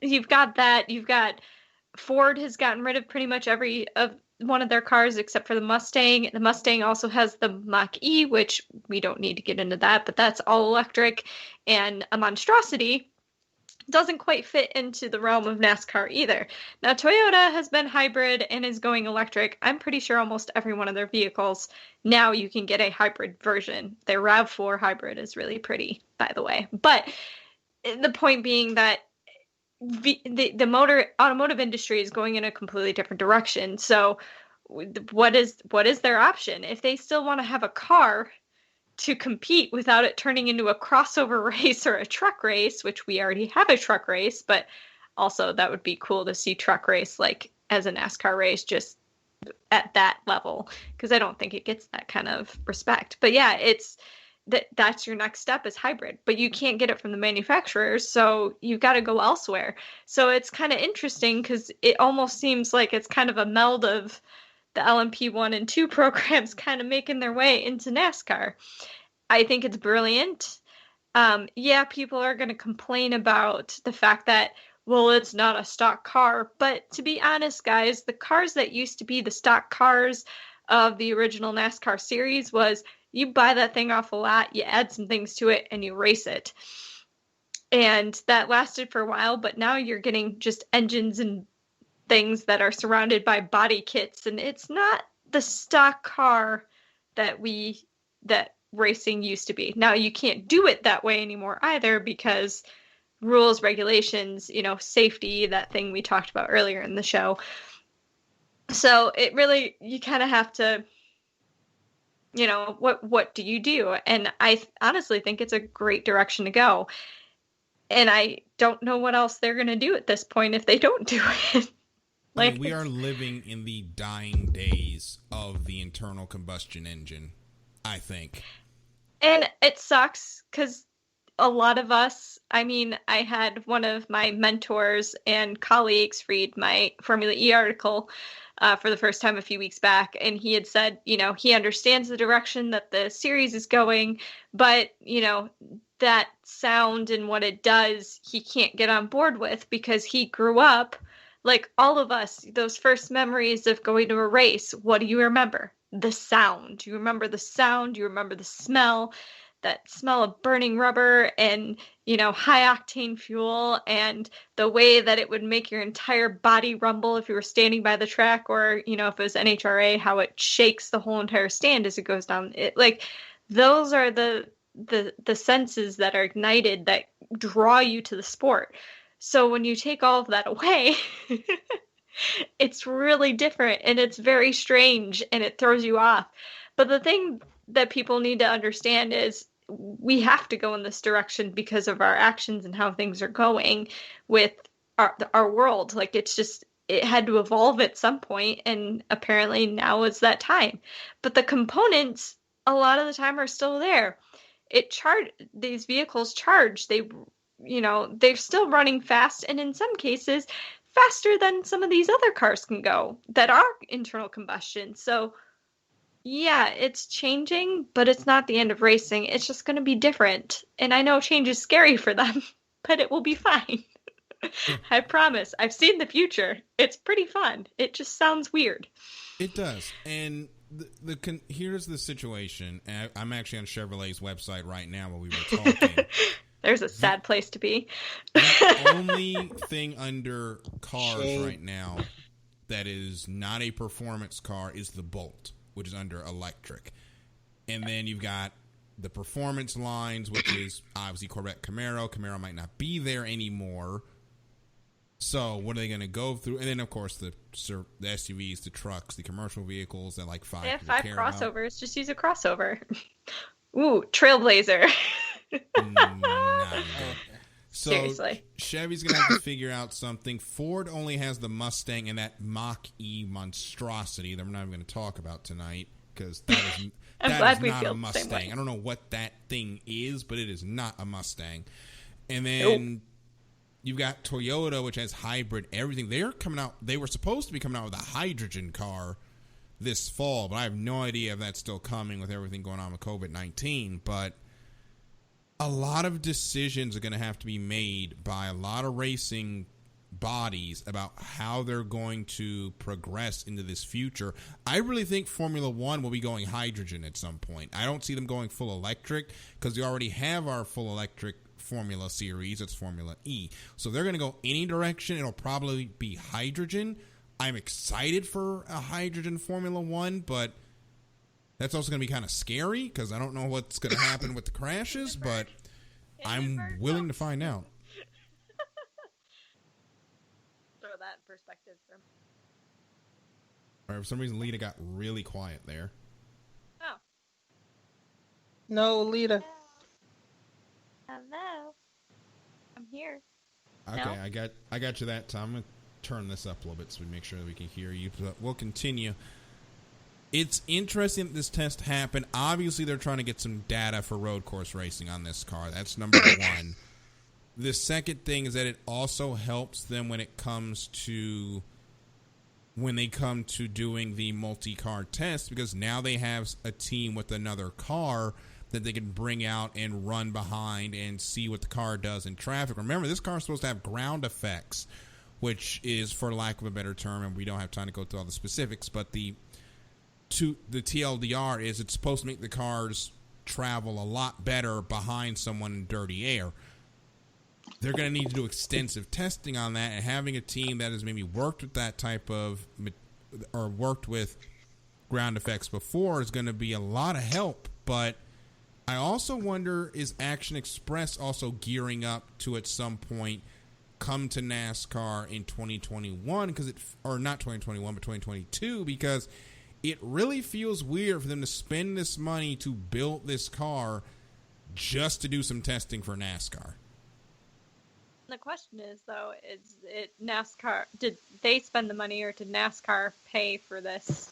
you've got that. You've got Ford has gotten rid of pretty much every of one of their cars except for the Mustang. The Mustang also has the Mach-E, which we don't need to get into that, but that's all electric. And a monstrosity doesn't quite fit into the realm of NASCAR either. Now, Toyota has been hybrid and is going electric. I'm pretty sure almost every one of their vehicles now you can get a hybrid version. Their RAV4 hybrid is really pretty, by the way. But the point being that the automotive industry is going in a completely different direction. So what is their option? If they still want to have a car to compete without it turning into a crossover race or a truck race, which we already have a truck race, but also that would be cool to see truck race like as a NASCAR race just at that level, because I don't think it gets that kind of respect. But yeah, it's that's your next step is hybrid, but you can't get it from the manufacturers, so you've got to go elsewhere. So it's kind of interesting because it almost seems like it's kind of a meld of the LMP 1 and 2 programs kind of making their way into NASCAR. I think it's brilliant. Yeah, people are going to complain about the fact that, well, it's not a stock car. But to be honest, guys, the cars that used to be the stock cars of the original NASCAR series was you buy that thing off a lot, you add some things to it, and you race it. And that lasted for a while, but now you're getting just engines and things that are surrounded by body kits, and it's not the stock car that racing used to be. Now, you can't do it that way anymore either because rules, regulations, safety, that thing we talked about earlier in the show. So it really, you kind of have to, what do you do? And I honestly think it's a great direction to go. And I don't know what else they're going to do at this point if they don't do it. We are living in the dying days of the internal combustion engine, I think. And it sucks because a lot of us, I had one of my mentors and colleagues read my Formula E article for the first time a few weeks back, and he had said, he understands the direction that the series is going, but, that sound and what it does, he can't get on board with because he grew up, like all of us, those first memories of going to a race, what do you remember? The sound. You remember the sound, you remember the smell, that smell of burning rubber and, high octane fuel, and the way that it would make your entire body rumble if you were standing by the track, or, if it was NHRA, how it shakes the whole entire stand as it goes down. Those are the senses that are ignited that draw you to the sport. So when you take all of that away, it's really different and it's very strange and it throws you off. But the thing that people need to understand is we have to go in this direction because of our actions and how things are going with our world. Like, it's just, it had to evolve at some point, and apparently now is that time. But the components a lot of the time are still there. These vehicles charge. They're still running fast, and in some cases faster than some of these other cars can go that are internal combustion. So yeah, it's changing, but it's not the end of racing. It's just going to be different. And I know change is scary for them, but it will be fine. I promise. I've seen the future. It's pretty fun. It just sounds weird. It does. And here's the situation. And I'm actually on Chevrolet's website right now while we were talking. There's a sad place to be. The only thing under cars right now that is not a performance car is the Bolt, which is under electric. And then you've got the performance lines, which is obviously Corvette, Camaro. Camaro might not be there anymore. So what are they going to go through? And then, of course, the SUVs, the trucks, the commercial vehicles that like five crossovers. Just use a crossover. Ooh, Trailblazer. So seriously, Chevy's going to have to figure out something. Ford only has the Mustang and that Mach-E monstrosity that we're not even going to talk about tonight because that is not a Mustang. I don't know what that thing is, but it is not a Mustang. And then you've got Toyota, which has hybrid everything. They were supposed to be coming out with a hydrogen car this fall, but I have no idea if that's still coming with everything going on with COVID-19. But a lot of decisions are going to have to be made by a lot of racing bodies about how they're going to progress into this future. I really think Formula One will be going hydrogen at some point. I don't see them going full electric because they already have our full electric Formula series. It's Formula E. So they're going to go any direction. It'll probably be hydrogen. I'm excited for a hydrogen Formula One, but that's also going to be kind of scary because I don't know what's going to happen with the crashes, but I'm willing to find out. Throw that in perspective. All right, for some reason, Lita got really quiet there. Oh. No, Lita. Hello. I'm here. Okay, no? I got you that time. I'm going to turn this up a little bit so we make sure that we can hear you. But we'll continue. It's interesting that this test happened. Obviously, they're trying to get some data for road course racing on this car. That's number one. The second thing is that it also helps them when they come to doing the multi-car test because now they have a team with another car that they can bring out and run behind and see what the car does in traffic. Remember, this car is supposed to have ground effects, which is, for lack of a better term, and we don't have time to go through all the specifics, but the TLDR is it's supposed to make the cars travel a lot better behind someone in dirty air. They're going to need to do extensive testing on that, and having a team that has maybe worked with that type of or worked with ground effects before is going to be a lot of help. But I also wonder, is Action Express also gearing up to at some point come to NASCAR in 2021 or not 2021 but 2022 because it really feels weird for them to spend this money to build this car just to do some testing for NASCAR. The question is, though, NASCAR, did they spend the money or did NASCAR pay for this?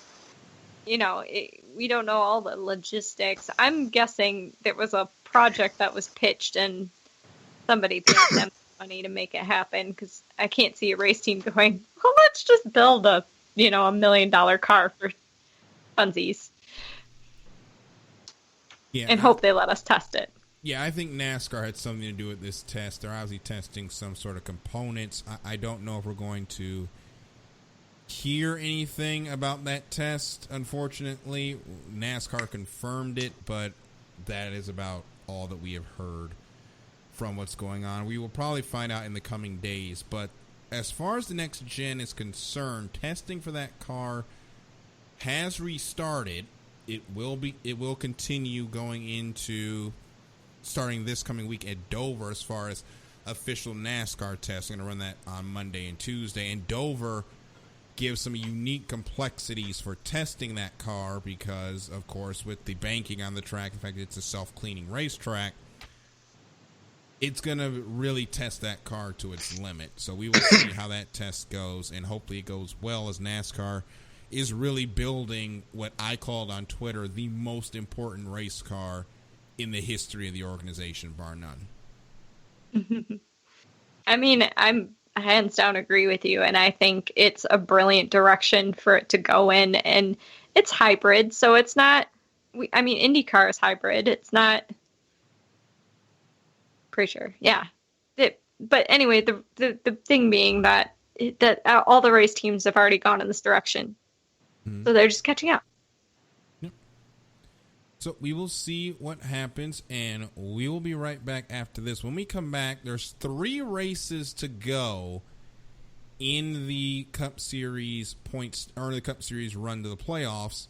We don't know all the logistics. I'm guessing there was a project that was pitched and somebody paid them money to make it happen because I can't see a race team going, well, let's just build a $1 million car for funsies. Yeah, and hope they let us test it. Yeah, I think NASCAR had something to do with this test. They're obviously testing some sort of components. I don't know if we're going to hear anything about that test, unfortunately. NASCAR confirmed it, but that is about all that we have heard from what's going on. We will probably find out in the coming days, but as far as the next gen is concerned, testing for that car has restarted. It will continue going into starting this coming week at Dover as far as official NASCAR test. They're going to run that on Monday and Tuesday. And Dover gives some unique complexities for testing that car because, of course, with the banking on the track, in fact, it's a self-cleaning racetrack, it's going to really test that car to its limit. So we will see how that test goes, and hopefully it goes well, as NASCAR is really building what I called on Twitter the most important race car in the history of the organization, bar none. I mean, I'm hands down agree with you, and I think it's a brilliant direction for it to go in, and it's hybrid, so it's not, IndyCar is hybrid. It's not, pretty sure, yeah. But anyway, the thing being that all the race teams have already gone in this direction. Mm-hmm. So they're just catching up. Yep. So we will see what happens, and we will be right back after this. When we come back, there's 3 races to go in the Cup Series points, or the Cup Series run to the playoffs,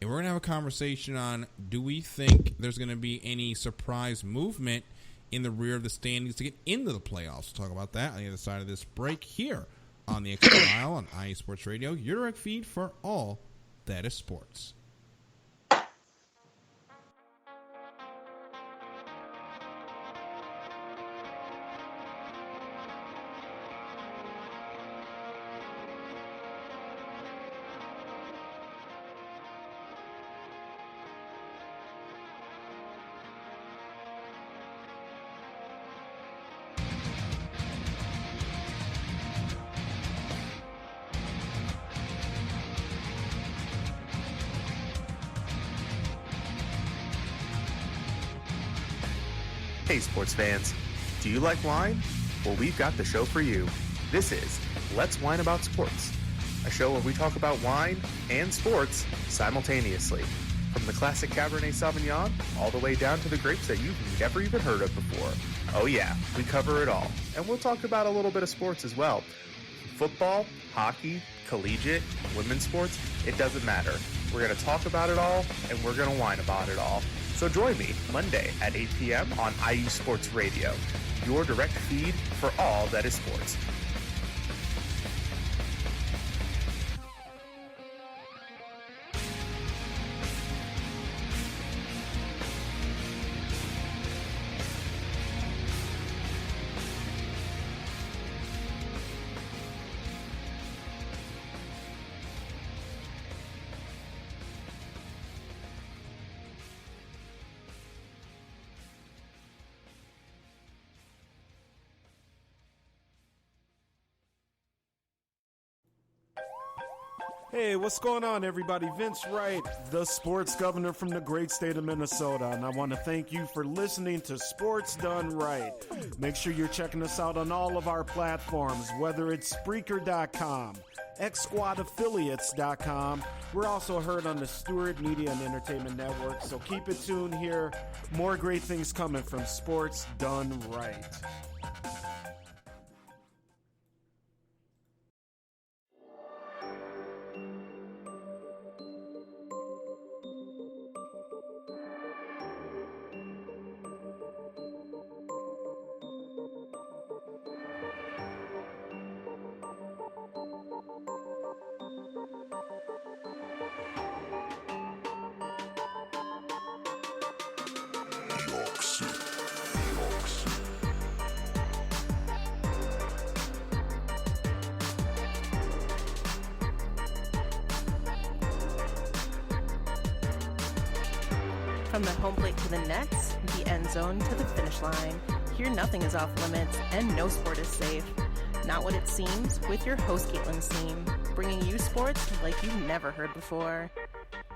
and we're going to have a conversation on, do we think there's going to be any surprise movement in the rear of the standings to get into the playoffs? We'll talk about that on the other side of this break here on the Extra Mile on IE Sports Radio, your direct feed for all that is sports. Hey sports fans, do you like wine? Well, we've got the show for you. This is Let's Wine About Sports, a show where we talk about wine and sports simultaneously. From the classic Cabernet Sauvignon all the way down to the grapes that you've never even heard of before. Oh yeah, we cover it all. And we'll talk about a little bit of sports as well. Football, hockey, collegiate, women's sports, it doesn't matter. We're going to talk about it all, and we're going to whine about it all. So join me Monday at 8 p.m. on IE Sports Radio, your direct feed for all that is sports. Hey, what's going on, everybody? Vince Wright, the sports governor from the great state of Minnesota, and I want to thank you for listening to Sports Done Right. Make sure you're checking us out on all of our platforms, whether it's Spreaker.com, XSquadAffiliates.com. We're also heard on the Stewart Media and Entertainment Network, so keep it tuned here. More great things coming from Sports Done Right. From the home plate to the nets, the end zone to the finish line, here nothing is off limits and no sport is safe. Not what it seems with your host Caitlin Seam, bringing you sports like you've never heard before.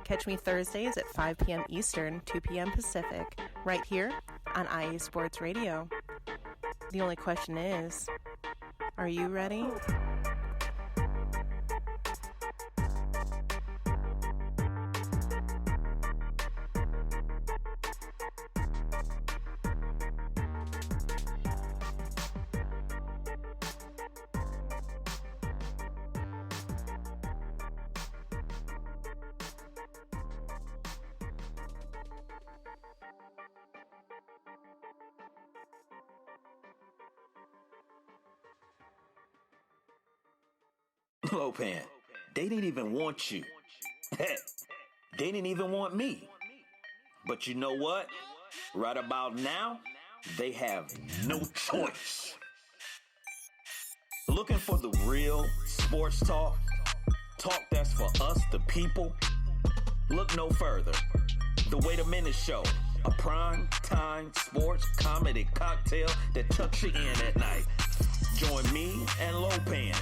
Catch me Thursdays at 5 p.m. Eastern, 2 p.m. Pacific, right here on IE Sports Radio. The only question is, are you ready? Lopan, they didn't even want you. Heck, they didn't even want me. But you know what? Right about now, they have no choice. Looking for the real sports talk? Talk that's for us, the people? Look no further. The Wait a Minute Show, a prime time sports comedy cocktail that tucks you in at night. Join me and Lopan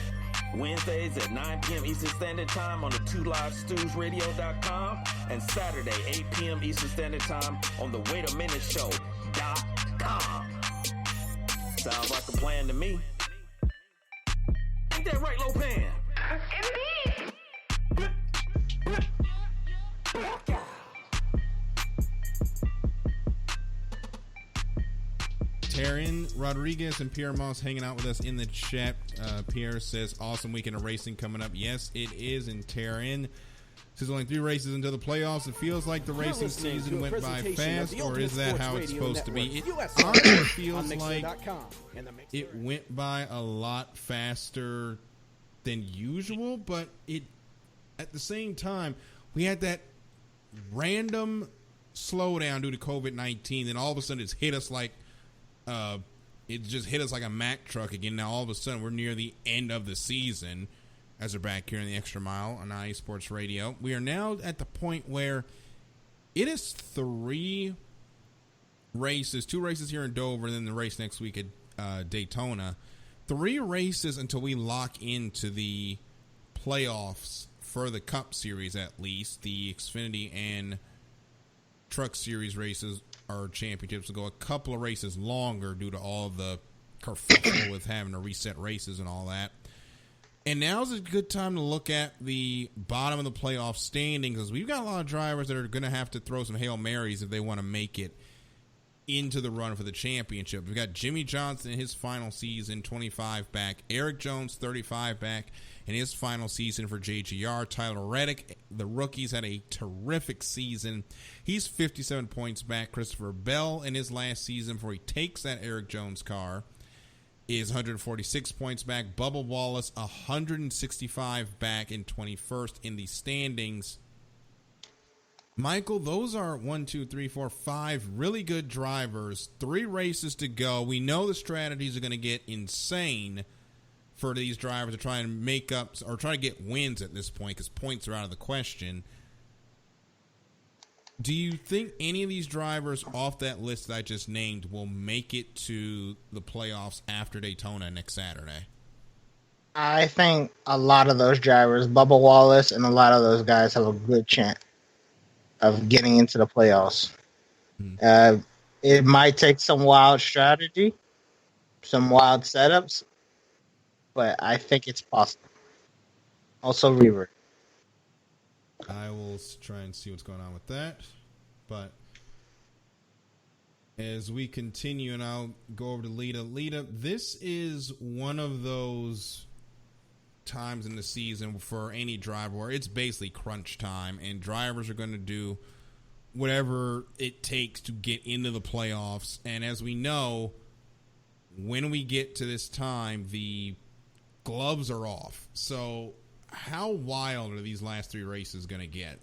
Wednesdays at 9 p.m. Eastern Standard Time on the 2livestewsradio.com and Saturday 8 p.m. Eastern Standard Time on the waitaminuteshow.com. Sounds like a plan to me. Ain't that right, Lopan? Indeed. Taryn Rodriguez and Pierre Moss hanging out with us in the chat. Pierre says, awesome weekend of racing coming up. Yes, it is. And Taryn says only 3 races into the playoffs. It feels like the racing season went by fast, or is that how it's supposed to be? It honestly feels like it went by a lot faster than usual, but it at the same time, we had that random slowdown due to COVID-19, and all of a sudden it's hit us like it just hit us like a Mack truck again. Now all of a sudden we're near the end of the season as we're back here in the Extra Mile on IE Sports Radio. We are now at the point where it is 3 races, 2 races here in Dover, and then the race next week at Daytona. 3 races until we lock into the playoffs for the Cup Series, at least. The Xfinity and Truck Series races or championships will go a couple of races longer due to all of the kerfuffle with having to reset races and all that. And now's a good time to look at the bottom of the playoff standings, because we've got a lot of drivers that are going to have to throw some Hail Marys if they want to make it into the run for the championship. We've got Jimmie Johnson in his final season, 25 back. Eric Jones, 35 back in his final season for JGR. Tyler Reddick, the rookies, had a terrific season. He's 57 points back. Christopher Bell in his last season before he takes that Eric Jones car is 146 points back. Bubba Wallace, 165 back in 21st in the standings. Michael, those are 1, 2, 3, 4, 5 really good drivers. 3 races to go. We know the strategies are going to get insane for these drivers to try and make up or try to get wins at this point, because points are out of the question. Do you think any of these drivers off that list that I just named will make it to the playoffs after Daytona next Saturday? I think a lot of those drivers, Bubba Wallace and a lot of those guys, have a good chance of getting into the playoffs. It might take some wild strategy, some wild setups, but I think it's possible. Also, Reaver. I will try and see what's going on with that. But as we continue, and I'll go over to Lita. Lita, this is one of those times in the season for any driver where it's basically crunch time, and drivers are going to do whatever it takes to get into the playoffs. And as we know, when we get to this time, the gloves are off. So how wild are these last 3 races going to get?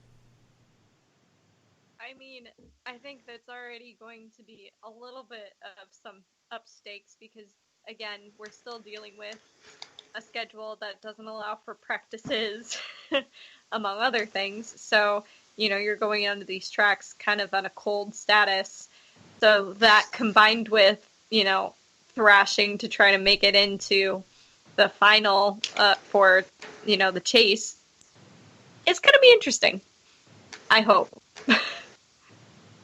I mean, I think that's already going to be a little bit of some up stakes because, again, we're still dealing with a schedule that doesn't allow for practices, among other things. So, you know, you're going onto these tracks kind of on a cold status. So that combined with, you know, thrashing to try to make it into the final for, you know, the chase, it's going to be interesting. I hope.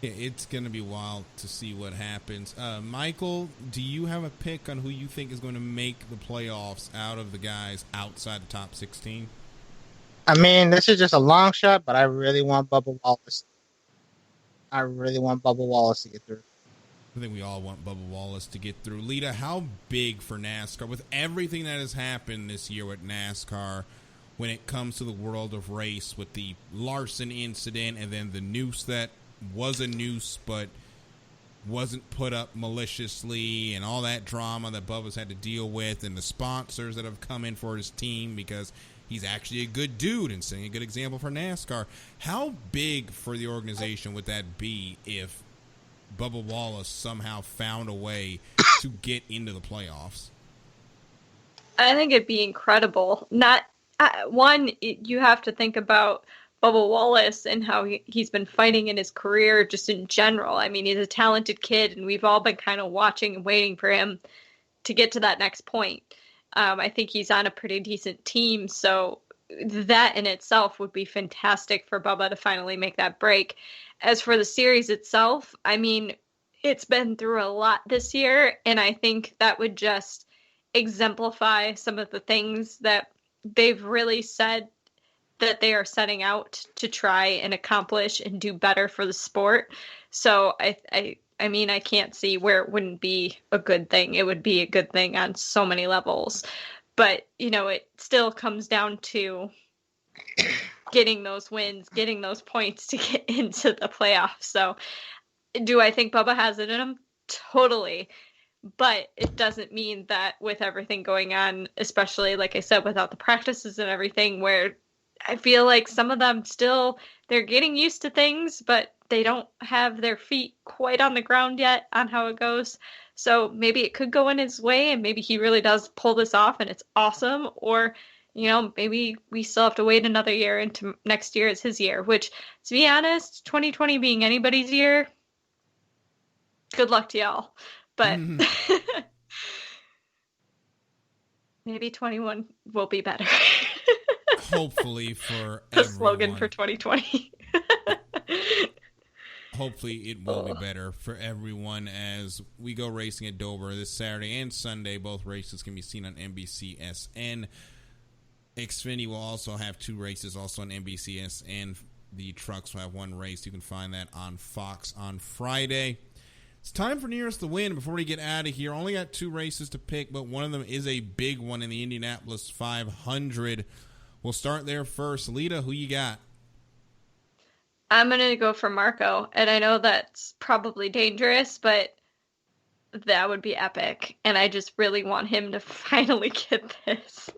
It's going to be wild to see what happens. Michael, do you have a pick on who you think is going to make the playoffs out of the guys outside the top 16? I mean, this is just a long shot, but I really want Bubba Wallace. I really want Bubba Wallace to get through. I think we all want Bubba Wallace to get through. Lita, how big for NASCAR, with everything that has happened this year with NASCAR, when it comes to the world of race, with the Larson incident and then the noose that was a noose but wasn't put up maliciously, and all that drama that Bubba's had to deal with, and the sponsors that have come in for his team because he's actually a good dude and setting a good example for NASCAR. How big for the organization would that be if Bubba Wallace somehow found a way to get into the playoffs? I think it'd be incredible. You have to think about Bubba Wallace and how he's been fighting in his career just in general. I mean, he's a talented kid, and we've all been kind of watching and waiting for him to get to that next point. I think he's on a pretty decent team, so that in itself would be fantastic for Bubba to finally make that break. As for the series itself, I mean, it's been through a lot this year, and I think that would just exemplify some of the things that they've really said that they are setting out to try and accomplish and do better for the sport. So I mean, I can't see where it wouldn't be a good thing. It would be a good thing on so many levels. But, it still comes down to getting those wins, getting those points to get into the playoffs. So do I think Bubba has it in him? Totally. But it doesn't mean that with everything going on, especially, like I said, without the practices and everything, where I feel like some of them still, they're getting used to things, but they don't have their feet quite on the ground yet on how it goes. So maybe it could go in his way, and maybe he really does pull this off and it's awesome. Or, maybe we still have to wait another year into next year is his year, which, to be honest, 2020 being anybody's year, good luck to y'all. But maybe 21 will be better. Hopefully for the everyone. Slogan for 2020. Hopefully it will be better for everyone as we go racing at Dover this Saturday and Sunday. Both races can be seen on NBCSN. Xfinity will also have 2 races also on NBCSN. The trucks will have 1 race. You can find that on Fox on Friday. It's time for Nearest the Win. Before we get out of here, only got 2 races to pick, but one of them is a big one in the Indianapolis 500. We'll start there first. Lita, who you got? I'm going to go for Marco, and I know that's probably dangerous, but that would be epic, and I just really want him to finally get this.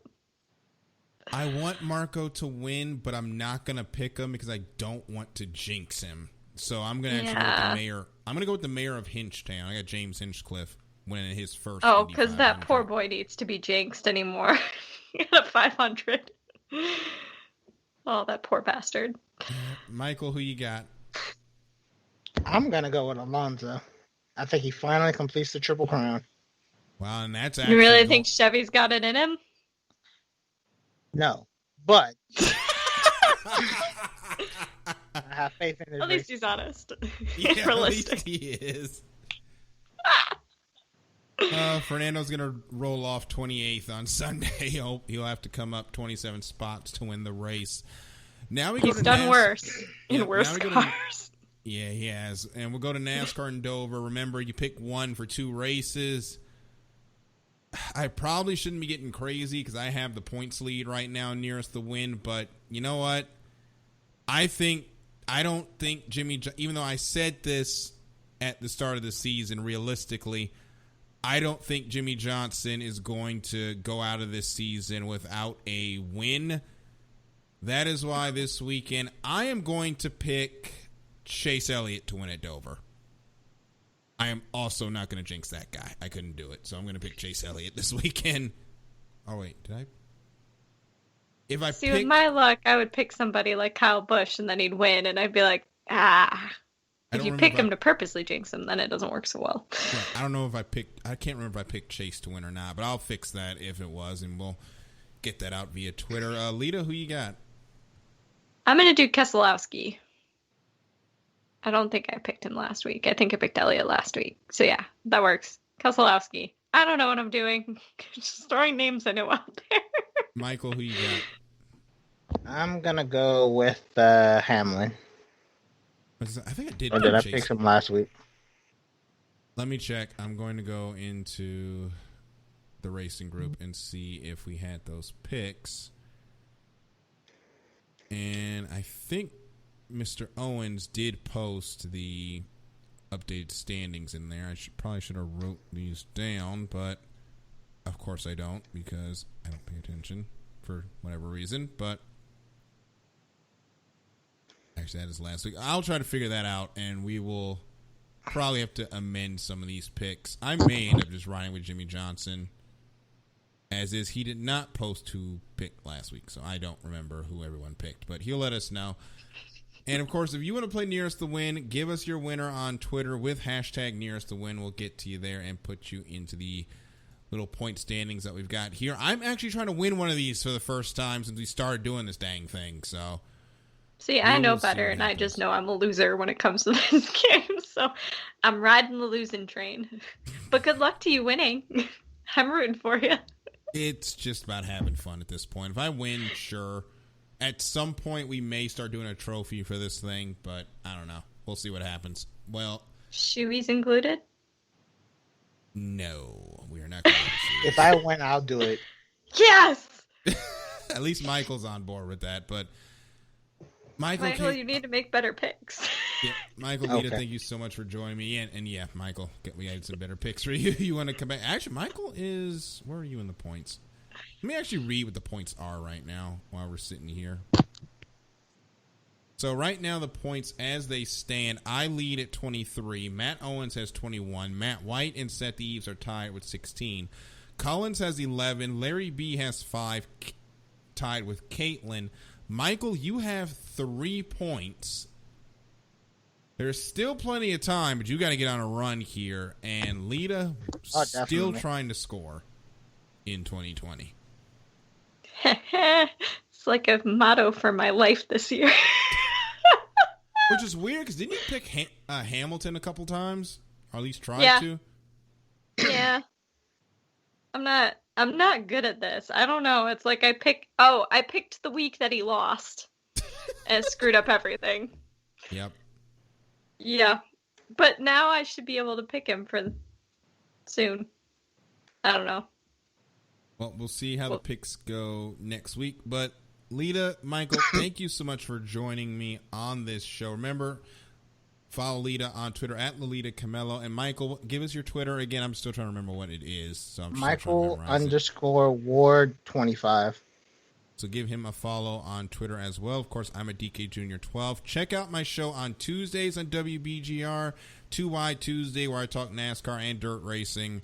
I want Marco to win, but I'm not going to pick him because I don't want to jinx him. So I'm going to actually go with the mayor. I'm going to go with the mayor of Hinchtown. I got James Hinchcliffe winning his first. Oh, because that poor boy needs to be jinxed anymore. He got a 500. Oh, that poor bastard. Michael, who you got? I'm going to go with Alonso. I think he finally completes the Triple Crown. Wow, and that's actually... You really think Chevy's got it in him? No, but... I have faith in his At least he's honest. Yeah, realistic. At least he is. Fernando's going to roll off 28th on Sunday. He'll have to come up 27 spots to win the race. Now we go He's to done worse in worse cars. Yeah, he has. And we'll go to NASCAR in Dover. Remember, you pick 1 for 2 races. I probably shouldn't be getting crazy because I have the points lead right now nearest the win. But you know what? I don't think Jimmie, even though I said this at the start of the season, realistically, I don't think Jimmie Johnson is going to go out of this season without a win. That is why this weekend I am going to pick Chase Elliott to win at Dover. I am also not going to jinx that guy. I couldn't do it, so I'm going to pick Chase Elliott this weekend. Oh, wait, did I? With my luck, I would pick somebody like Kyle Busch, and then he'd win, and I'd be like, If you pick him to purposely jinx him, then it doesn't work so well. Yeah, I don't know if I can't remember if I picked Chase to win or not, but I'll fix that if it was, and we'll get that out via Twitter. Lita, who you got? I'm going to do Keselowski. I don't think I picked him last week. I think I picked Elliott last week. So yeah, that works. Keselowski. I don't know what I'm doing. Just throwing names I know out there. Michael, who you got? I'm going to go with Hamlin. I think I did. Or did I pick him last week? Let me check. I'm going to go into the racing group and see if we had those picks. And I think Mr. Owens did post the updated standings in there. I probably should have wrote these down, but of course I don't because I don't pay attention for whatever reason, but actually that is last week. I'll try to figure that out, and we will probably have to amend some of these picks. I may end up just riding with Jimmie Johnson, as is. He did not post who picked last week, so I don't remember who everyone picked, but he'll let us know. And, of course, if you want to play Nearest the Win, give us your winner on Twitter with hashtag Nearest the Win. We'll get to you there and put you into the little point standings that we've got here. I'm actually trying to win one of these for the first time since we started doing this dang thing, so. See, I know better, and I just know I'm a loser when it comes to this game, so I'm riding the losing train. But good luck to you winning. I'm rooting for you. It's just about having fun at this point. If I win, sure. At some point, we may start doing a trophy for this thing, but I don't know. We'll see what happens. Well, shoeys included? No, we are not going to do shoeys. If I win, I'll do it. Yes! At least Michael's on board with that, but Michael, you need to make better picks. Yeah, Michael, Lita, thank you so much for joining me. And yeah, Michael, we had some better picks for you. You want to come back? Actually, Michael is... Where are you in the points? Let me actually read what the points are right now while we're sitting here. So right now the points as they stand, I lead at 23. Matt Owens has 21. Matt White and Seth Eves are tied with 16. Collins has 11. Larry B has 5, tied with Caitlin. Michael, you have 3 points. There's still plenty of time, but you got to get on a run here. And Lita still trying to score in 2020. It's like a motto for my life this year. Which is weird, because didn't you pick Hamilton a couple times? Or at least try to? Yeah. I'm not good at this. I don't know. It's like I picked the week that he lost and screwed up everything. Yep. Yeah. But now I should be able to pick him for soon. I don't know. Well, we'll see how the picks go next week. But Lita, Michael, thank you so much for joining me on this show. Remember, follow Lita on Twitter at Lolita Camelo. And Michael, give us your Twitter again. I'm still trying to remember what it is. So I'm Michael _Ward 25. So give him a follow on Twitter as well. Of course, I'm a DK Jr. 12. Check out my show on Tuesdays on WBGR, 2Y Tuesday, where I talk NASCAR and dirt racing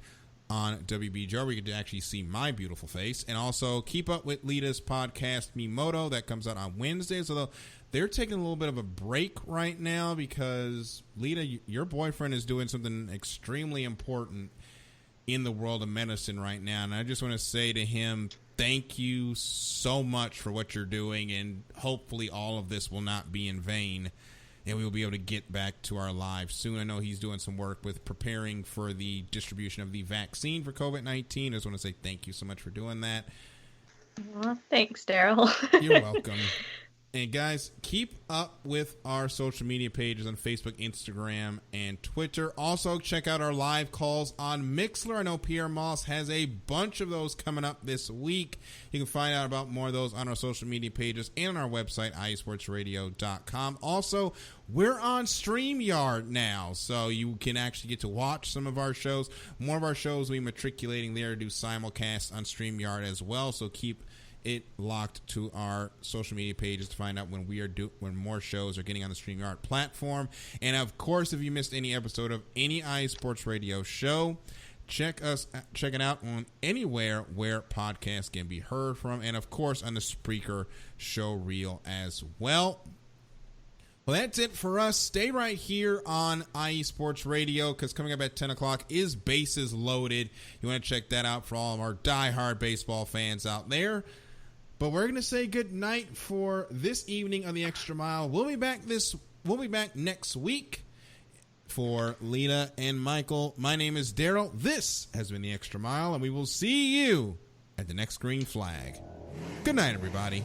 on WBGR, where you get to actually see my beautiful face. And also keep up with Lita's podcast, Mimoto, that comes out on Wednesdays, although they're taking a little bit of a break right now because, Lita, your boyfriend is doing something extremely important in the world of medicine right now. And I just want to say to him, thank you so much for what you're doing, and hopefully all of this will not be in vain, and we will be able to get back to our lives soon. I know he's doing some work with preparing for the distribution of the vaccine for COVID-19. I just want to say thank you so much for doing that. Well, thanks, Daryl. You're welcome. And guys, keep up with our social media pages on Facebook, Instagram, and Twitter. Also, check out our live calls on Mixlr. I know Pierre Moss has a bunch of those coming up this week. You can find out about more of those on our social media pages and on our website, iSportsRadio.com. Also, we're on StreamYard now, so you can actually get to watch some of our shows. More of our shows will be matriculating there to do simulcasts on StreamYard as well, so keep it locked to our social media pages to find out when when more shows are getting on the StreamYard platform. And of course, if you missed any episode of any iSports Radio show, check it out on anywhere where podcasts can be heard from, and of course on the Spreaker show reel as well. Well, that's it for us. Stay right here on iSports Radio, because coming up at 10 o'clock is Bases Loaded. You want to check that out for all of our diehard baseball fans out there. But we're going to say good night for this evening on the Extra Mile. We'll be back next week. For Lita and Michael, my name is Daryl. This has been the Extra Mile, and we will see you at the next green flag. Good night, everybody.